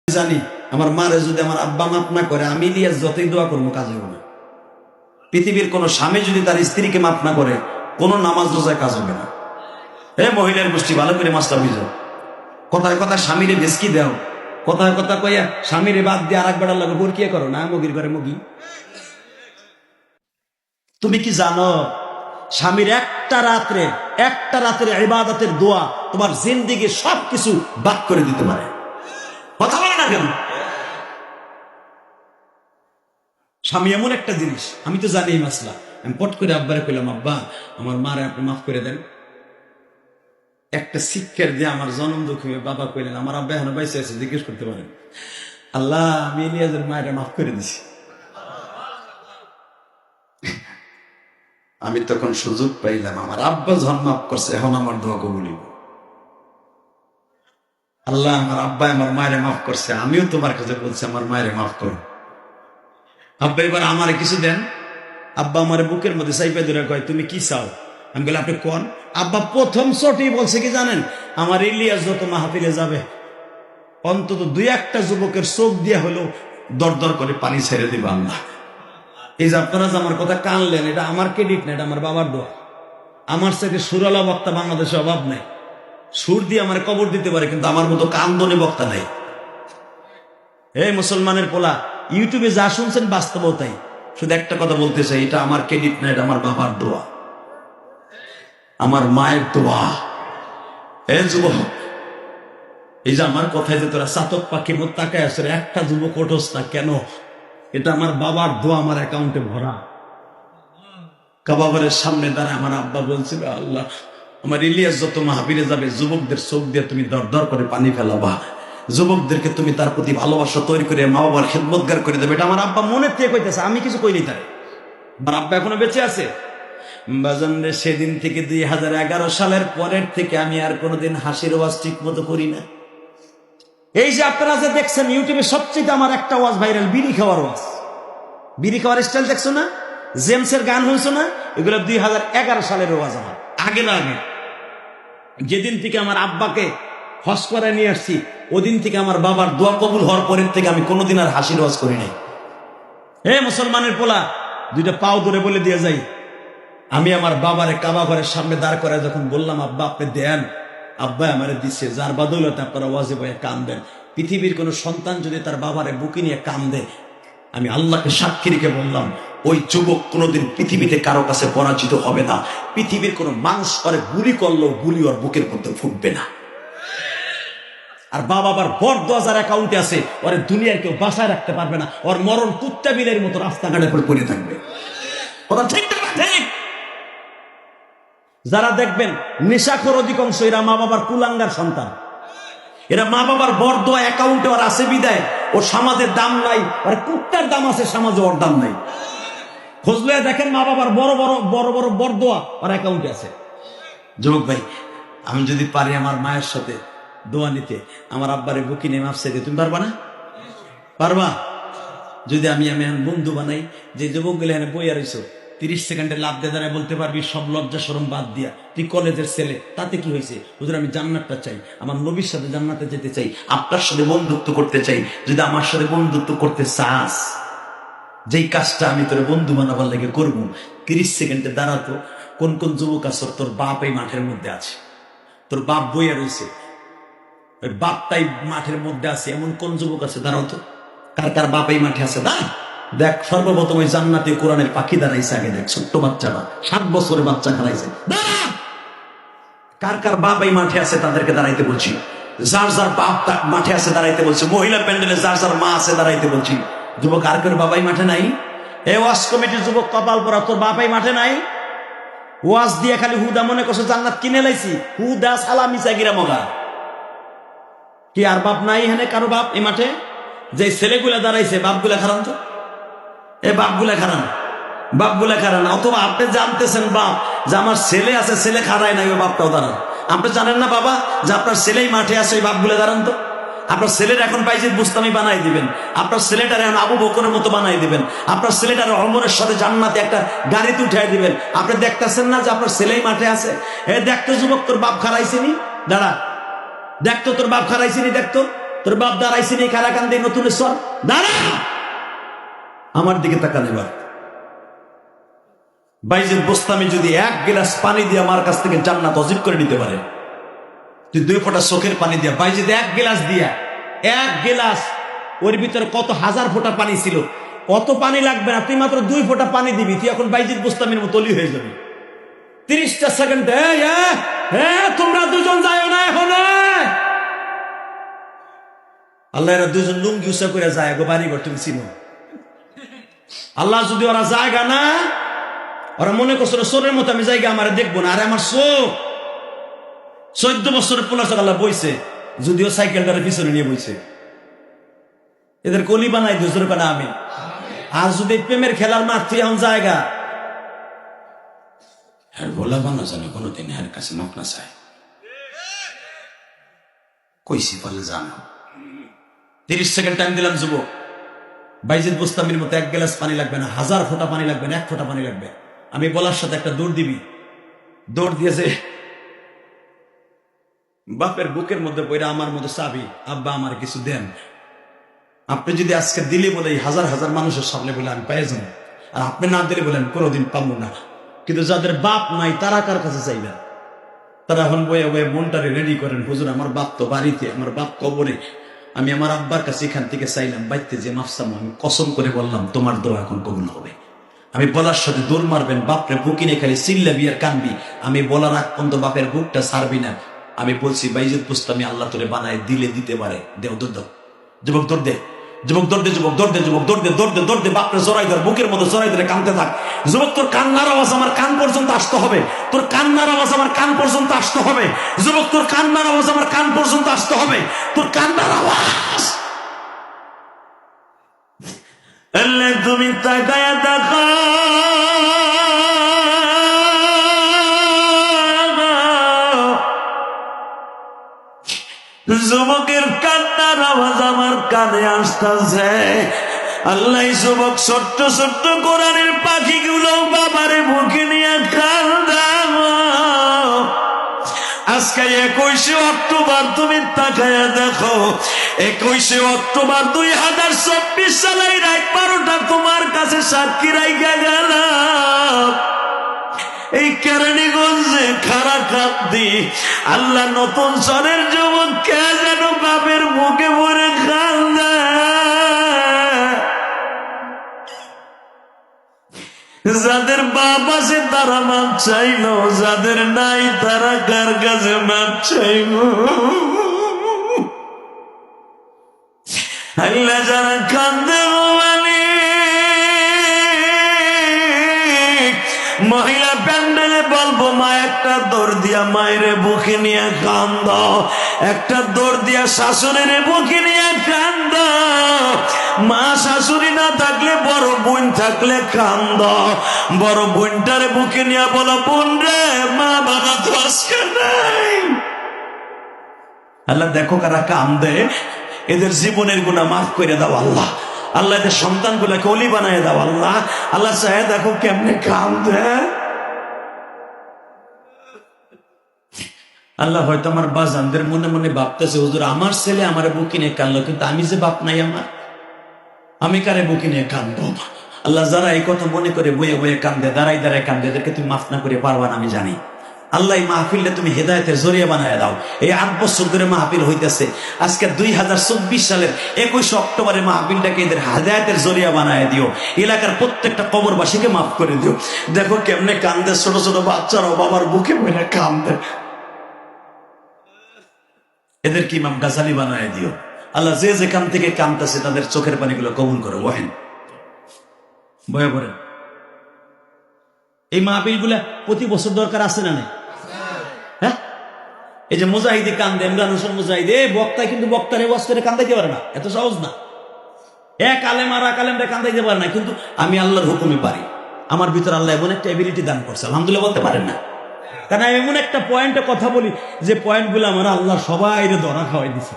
জানি আমার মারে যদি আমার আব্বা মাফ না করে, আমি ইলিয়াস যতই দোয়া করবো কাজ হবে না। পৃথিবীর কোন স্বামী যদি তার স্ত্রীকে মাফ না করে, কোন নামাজ রোজায় কাজ হবে না। মহিলার গোষ্ঠী ভালো করে মাছটা বুঝো। কথায় কথা স্বামীরে ভেসকি দাও, কথায় কথা কইয়া স্বামীরে বাদ দিয়ে আর এক বেড়ার লাগে বরকিয়া করো না, মুগির ঘরে মুগি। তুমি কি জানো স্বামীর একটা রাত্রে ইবাদতের দোয়া তোমার জিন্দেগি সবকিছু বাদ করে দিতে পারে? কথা বলে না কেন? স্বামী এমন একটা জিনিস, আমি তো জানি এই মাসলা। আমি পট করে আব্বারে কইলাম, আব্বা আমার মারে আপনি মাফ করে দেন। একটা শিক্ষার দিয়ে আমার জন্ম দুঃখ। বাবা কইলেন, আমার আব্বা এখন বাইসে আছে, জিজ্ঞেস করতে পারেন। আল্লাহ, আমি ইলিয়াসের মায়ের মাফ করে দিছি। আমি তখন সুযোগ পাইলাম, আমার আব্বা যখন মাফ করছে, এখন আমার দোয়া কবুলিব। আল্লাহ, আমার আব্বা আমার মায়ের মাফ করছে, আমিও তোমার কাছে বলছি আমার মায়ের মাফ করো। আব্বা এবার আমারে কিছু দেন। আব্বা আমার বুকের মধ্যে চাইপে ধরে কয়, তুমি কি চাও? আমি বলি, আপনি কোন? আব্বা প্রথম চটি বলছে কি জানেন? আমার ইলিয়াস যত মাহফিলে যাবে, অন্তত দুই একটা যুবকের চোখ দিয়ে হলেও দর দর করে পানি ছেড়ে দিবা আল্লাহ। এই যে আপনারা যে আমার কথা কানলেন, এটা আমার ক্রেডিট না, এটা আমার বাবার দোয়া। আমার সাথে সুরালা বক্তা বাংলাদেশে অভাব নাই। সুর দিয়ে আমার কবর দিতে পারে, কিন্তু আমার মতো কান্দনে বক্তা নাই। মুসলমানের পোলা, ইউটিউবে যা শুনছেন বাস্তব তাই। শুধু একটা কথা বলতে চাই, এটা আমার ক্রেডিট না, এটা আমার বাবার দোয়া, আমার মায়ের দোয়া। যুবক, এই যে আমার কথায় যে তোরা চাতক পাখি মত তাকায় আসলে একটা যুবক ওঠোস না কেন? এটা আমার বাবার দোয়া, আমার অ্যাকাউন্টে ভরা। কাবাগরের সামনে দাঁড়ায় আমার আব্বা বলছিল, আল্লাহ, আমার ইলিয়াস যত মাহফিলে যাবে, যুবকদের চোখ দিয়ে তুমি দর দর করে পানি ফেলাবা, যুবকদেরকে তুমি তার প্রতি ভালোবাসা তৈরি করে মা বাবার খেদমতগার করে দেবে। এটা আমার আব্বা মনে থেকে কইতেছে, আমি কিছু কইনি তাই। আমার আব্বা এখনো বেঁচে আছে। বাজান রে, সেদিন থেকে 2011 সালের পরের থেকে আমি আর কোনোদিন হাসির ওয়াজ ঠিক মতো করি না। এই যে আপনারা যে দেখছেন ইউটিউবে, সবচেয়ে আমার একটা ওয়াজ ভাইরাল, বিড়ি খাওয়ার ওয়াজ। বিড়ি খাওয়ার স্টাইল দেখছো না? জেমসের গান হয়েছে না? এগুলো 2011 সালের ওয়াজ আমার। আগে না আগে যেদিন থেকে আমার আব্বাকে হজ করে নিয়ে আসছি, ওদিন থেকে আমার বাবার দোয়া কবুল হওয়ার পরের থেকে আমি কোনোদিন আর হাসির ওয়াজ করি নাই। মুসলমানের পোলা, দুইটা পাও ধরে বলে দিয়ে যাই, আমি আমার বাবারে কাবা ঘরের সামনে দাঁড় করে যখন বললাম, আব্বা আপনি দেন, আব্বা আমারে দিচ্ছে, যার বদৌলতে আপনারা ওয়াজে বয়ে কান্দেন। পৃথিবীর কোন সন্তান যদি তার বাবারে বুকে নিয়ে কান্দে, আমি আল্লাহকে সাক্ষী রেখে বললাম, ওই যুবক কোনোদিন পৃথিবীতে কারো কাছে পরাজিত হবে না। পৃথিবীর কোন মানুষ করে গুলি করলেও গুলি ওর বুকের মধ্যে ফুটবে না। আর বাবা আবার বড় 2000 অ্যাকাউন্টে আছে, ওর দুনিয়ার কেউ বাসায় রাখতে পারবে না। ওর মরণ কুত্তা বিলের মতো রাস্তাঘাটে পড়ে থাকবে। যারা দেখবেন নেশাখোর অধিকাংশ, এরা মা বাবার কুলাঙ্গার সন্তান। এরা মা বাবার বড় দোয়া অ্যাকাউন্টে ওর আছে বিদায় ও সমাজের দাম নাই, আর কুত্তার দাম আছে সমাজে, ওর দাম নাই। খোঁজলে দেখেন মা বাবার বড় দোয়া ওর অ্যাকাউন্টে আছে। যুবক ভাই, আমি যদি পারি আমার মায়ের সাথে দোয়া নিতে, আমার আব্বারে বুকি নেই মাফ চাইতে, তুমি পারবা না? পারবা? যদি আমি বন্ধু বানাই, যে যুবক গুলো এখানে বইয়া রইছো, 30 সেকেন্ডে লাভ দিয়ে দাঁড়ায় বলতে পারবি, সব লজ্জা শরম বাদ দিয়া, তুই কলেজের ছেলে, তাতে কি হয়েছে? হুজুর, আমি জান্নাতটা চাই, আমার নবীর সাথে জান্নাতে যেতে চাই, আপনার সাথে বন্ধুত্ব করতে চাই। যদি আমার সাথে বন্ধুত্ব করতে চাস, যেই কাজটা আমি তোর বন্ধু বানাবার লাগে করবো, 30 সেকেন্ডে দাঁড়াতো। কোন কোন যুবক আছে, তোর বাপ এই মাঠের মধ্যে আছে, তোর বাপ বইয়া রয়েছে, ওই বাপটাই মাঠের মধ্যে আছে, এমন কোন যুবক আছে? দাঁড়াও তো, কার কার বাপ এই মাঠে আছে? দেখ, সর্বপ্রথম ওই জান্নাতে কোরআনের পাখি দাঁড়াইছে, আগে দেখ, ছোট্ট বাচ্চাটা, 7 বছরের বাচ্চা খারাইছে। কার কার বাপ এই মাঠে আছে তাদেরকে দাঁড়াইতে বলছি। যার যার বাপ মাঠে আছে দাঁড়াইতে বলছি। মহিলা প্যান্ডেলে যার যার মা আছে দাঁড়াইতে বলছি। যুবক, আর কেউ বাবাই মাঠে নাই? ওয়াজ কমিটির যুবক, কপাল পরা, তোর বাপাই মাঠে নাই? ওয়াজ দিয়ে খালি হুদা মনে করছো জান্নাত কিনে লাইছি, হুদা সালামি চাগিরা মগা। কি আর বাপ নাই এখানে? কারো বাপ এই মাঠে? যে ছেলেগুলা দাঁড়াইছে, বাপগুলা খারান তো, বাপগুলা খারান। অথবা আপনি জানতেছেন বাপ যে আমার ছেলে আছে, ছেলে খারায় নাই, ওই বাপটাও দাঁড়ান। আপনি জানেন না বাবা যে আপনার ছেলেই মাঠে আছে, ওই বাপগুলা দাঁড়ান তো। আপনার ছেলের এখন বাইজিদ বুস্তামি বানাই দিবেন, আপনার ছেলেটার এখন আবু বকরের মতো বানাই দিবেন, আপনার ছেলেটার ওমরের সাথে জান্নাতে একটা গাড়িতে উঠাই দিবেন। আপনি দেখতেছেন না যে আপনার ছেলেই মাঠে আছে? দেখতো যুবক, তোর বাপ খারাইছেনি, দাঁড়া, দেখতো তোর বাপ খারাইছেনি, দেখতো। তোর বাপ দাঁড়াইছি নি খারা কান্দে নতুন সর দাঁড়া, আমার দিকে তাকান এবার। বাইজিদ বোস্তামি যদি এক গ্লাস পানি দিয়ে আমার কাছ থেকে জান্নাত অজিব করে নিতে পারে, তুই 2 ফোঁটা চোখের পানি দিয়া, বাইজিদ এক গ্লাস দিয়া, এক গ্লাস, ওর ভিতরে কত হাজার ফোঁটা পানি ছিল, অত পানি লাগবে না, তুই মাত্র 2 ফোঁটা পানি দিবি, তুই এখন বাইজিদ বোস্তামির মতো অলি হয়ে যাবি। 30টা সেকেন্ড, তোমরা দুজন যাও না এখন। আল্লাহ এরা দুজন লুঙ্গি উঁচা করে যায় গো বাড়ি ঘর, তুমি চিনো? আল্লাহ যদি ওরা জায়গা না, ওরা মনে করছিল সোরের মতো আমি জায়গা আমার দেখবো না, আরে আমার চোখ 14 বছরের পোলা চোখ আল্লাহ বইছে, যদিও সাইকেলটারে পিছনে নিয়ে বইছে। এদের কলি বানাই দুজোর কানা আমি। আর যদি প্রেমের খেলার মাঠ তুই এমন জায়গা, হ্যাঁ বলা বানা জানে কোনোদিন হ্যার কাছে মাপ না চায়, কইসি বলে জানো। 30 সেকেন্ড টাইম দিলাম যুবক, বাইজিদ বোস্তামির মতো 1 গ্লাস পানি লাগবে না, 1000 ফোঁটা পানি লাগবে না, 1 ফোঁটা পানি লাগবে। আমি বলার সাথে একটা দৌড় দিবি, দৌড় দিয়েছে বাপের বুকের মধ্যে পড়ে আমার মধ্যে চাবি, আব্বা আমার কিছু দেন। আপনি যদি আজকে দিলে বলে হাজার হাজার মানুষের সামনে বলে আমি পেয়ে যাবো, আর আপনি না দিলে বলেন কোনোদিন পাবো না। কিন্তু যাদের বাপ নাই তারা কার কাছে চাইবেন? তারা এখন বয়ে বয়ে মনটারে রেডি করেন, হুজুর আমার বাপ তো বাড়িতে, আমার বাপ কবরে, আমি আমার আব্বার কাছে এখান থেকে চাইলাম বাইতে যে মাফসাম, আমি কসম করে বললাম তোমার দোয়া এখন কবুল হবে। আমি বলার সাথে দৌড় মারবেন, বাপরে বুকিনে খালি চিল্লাবি আর কানবি, আমি বলার আগ পর্যন্ত বাপের বুকটা ছাড়বি না। আমি বলছি বাইজিদ বোস্তামি আল্লাহ তোরে বানায় দিলে দিতে পারে, দেও দৌড় দাও যুবক, দৌড় দে যুবক, দৌড় দে যুবক, দৌড় দে যুবক, দৌড় দে, দৌড় দে, দৌড় দে, বাপরে জড়াই ধর, বুকের মধ্যে জড়াই ধরে কানতে থাক যুবক। তোর কান্নার আওয়াজ আমার কান পর্যন্ত আসতে হবে, তোর কান্নার আওয়াজ আমার কান পর্যন্ত আসতে হবে যুবক, তোর কান্নার আওয়াজ আমার কান পর্যন্ত আসতে হবে, তোর কান্নার আওয়াজ। আল্লাহ তুমি তাকায়া দেখো, যুবকের কান্নার আওয়াজ আমার কানে আসতেছে। আল্লাহ যুবক ছোট্ট ছোট্ট কোরআনের পাখিগুলো বাবারে বুকে নিয়ে কান্দাবো। আজকে 21শে অক্টোবর, তুমি তাকায়া দেখো, 21শে অক্টোবর 2024 সালের রাত 12টা তোমার কাছে সাক্ষী রাইখা গেলাম। এই কেরানীগঞ্জে খারা কান্দি, আল্লাহ নতুন সরের যুবক কে যেন বাপের মুখে ভরে কান্দে। যাদের বাপ আছে তারা মাপ চাইল, যাদের নাই তারা কার কাছে মাপ চাইব? আল্লাহ যারা কান্দে মহিলা প্যান্ডেলে বলবো মা একটা দৌড় দিয়া মায়ের বুকে নিয়ে কান্দ, একটা দৌড় দিয়া শাশুড়ির বুকে নিয়ে কান্দ। মা শাশুড়ি না থাকলে বড় বোন থাকলে কান্দ, বড় বোনটারে বুকে নিয়ে বলো বোন রে মা বাবা তো আজকে নাই। আল্লাহ দেখো কারা কান্দে, এদের জীবনের গুনাহ মাফ করে দাও আল্লাহ। আল্লাহ এদের সন্তান গুলাকে অলি বানায় দাও আল্লাহ। আল্লাহ চাহে দেখো কেমনে কান্দে। আল্লাহ হয়তো আমার বাজানদের মনে মনে ভাবতেছে হুজুর আমার ছেলে আমার বুকে নিয়ে কান্দলো, কিন্তু আমি যে বাপ নাই আমার, আমি কারে বুকে নিয়ে কান্দবো? আল্লাহ যারা এই কথা মনে করে বয়ে বয়ে কান্দে, দাঁড়াই দাঁড়ায় কান্দে, এদেরকে তুমি মাফ না করে পারবা না আমি জানি। আল্লাহ এই মাহফিলটা তুমি হেদায়েতের জরিয়া বানায় দাও। এই 8 বছর ধরে মাহফিল হইতেছে, আজকে 2024 সালের 21 অক্টোবরে মাহফিলটাকে এদের হেদায়েতের জরিয়া বানায় দিও। এলাকার প্রত্যেকটা কবরবাসীকে মাফ করে দিও। দেখো কেমনে কান্দে, ছোট ছোট বাচ্চারাও বাবার বুকে বইনে কান্দে, এদেরকে ইমাম গাজালি বানায় দিও। আল্লাহ যে যেখান থেকে কান্দতেছে তাদের চোখের পানিগুলো কবুল করো। বহেন বয়ে পড়ে এই মাহফিল গুলা প্রতি বছর দরকার আছে না নাই? হ্যাঁ, এই যে মুজাহিদি কান্দে, ইমরান হোসেন মুজাহিদ, বক্তা কিন্তু বক্তারে ওয়াজ করে কান্দাইতে পারে না, এত সহজ না। এক আলেম আর এক আলেমরে কান্দাইতে পারে না, কিন্তু আমি আল্লাহর হুকুমে পারি। আমার ভিতরে আল্লাহ এমন একটা এবিলিটি দান করছে, আলহামদুলিল্লাহ বলতে পারেন না? কারণ আমি এমন একটা পয়েন্টে কথা বলি যে পয়েন্ট গুলো আমার আল্লাহ সবাই ধরা খাওয়াই দিছে।